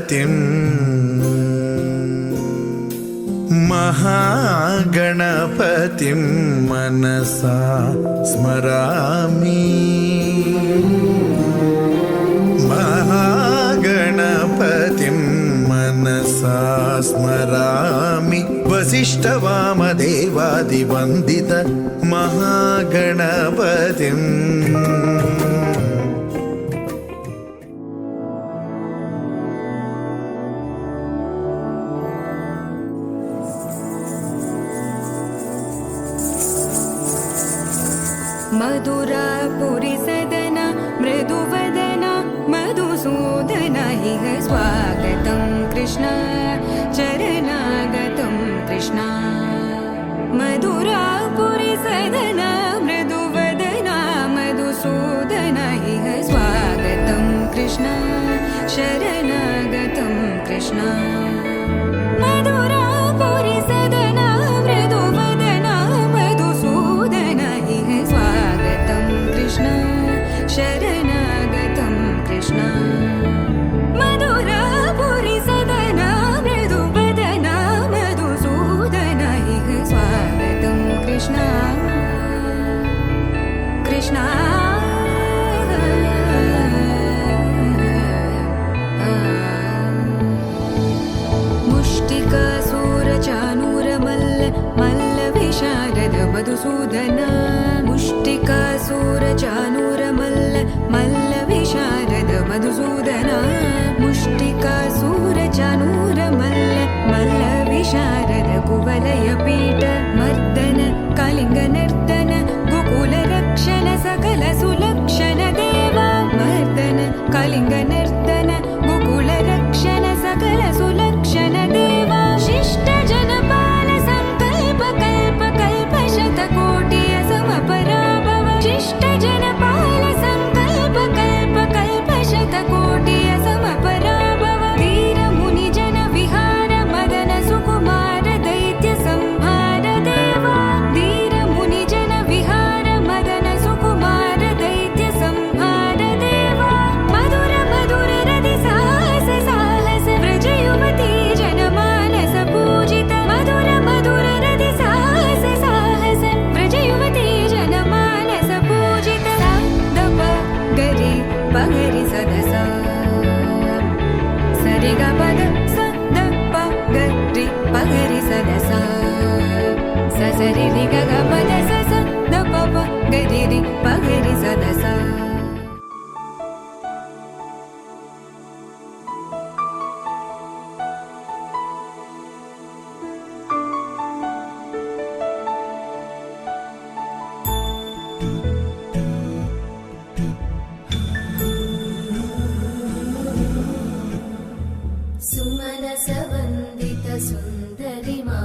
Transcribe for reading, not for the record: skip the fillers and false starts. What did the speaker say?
गणपतिम् महागणपतिं मनसा स्मरामि। महागणपतिं मनसा स्मरामि। वसिष्ठवामदेवादिवन्दित महागणपतिम्। मधुरापुरी सदन मृदुवदन मधुसूदन इह स्वागतं कृष्ण चरणागतं कृष्ण। मधुरापुरी सदन मृदुवदन मधुसूदन इह स्वागतं कृष्ण शरणागतं कृष्ण। मधुरापुरी सदन मृदुवदन मधुसूदन इह स्वागतं कृष्ण शरणागतं कृष्ण। मधुरापुरी सदन मृदुवदन मधुसूदन इह स्वागतं कृष्ण कृष्ण। मुष्टिकासूरचानूरमल्ल मल्लविशारद मधुसूदन। मुष्टिकासूरचानूरमल्ल मल्लविशारद मधुसूदन। मुष्टिकासूरचानूरमल्ल मल्लविशारद कुवलयपीठ मर्दन कलिङ्गनर्तन गोकुलरक्षण सकल सुलक्षण देवा। मर्दन कलिङ्गनर्तन गोकुलरक्षण सकल सुलक्षण देवा। शिष्ट जनपाल संकल्प कल्प कल्प शतकोटि असमपराभव। शिष्ट जनपाल संकल्प कल्प कल्प शतकोटि असमपराभव। वीर मुनि जन विहार मदन सुकुमार दैत्य संहार देवा। वीर मुनि जन विहार मदन सुकुमार दैत्य संहार देवा। मधुर मधुर रति साहस साहस व्रज युवती जनमानस पूजित। मधुर मधुर रति साहस साहस व्रज युवती जनमानस पूजित। सा द प गरि पगरि सद सा सरि ग पद स द प गरि पगरि सद सा स सरि रि ग ग पद स स द प प गरि रि पगरि सद सा। सुमनसवन्दित सुन्दरि मा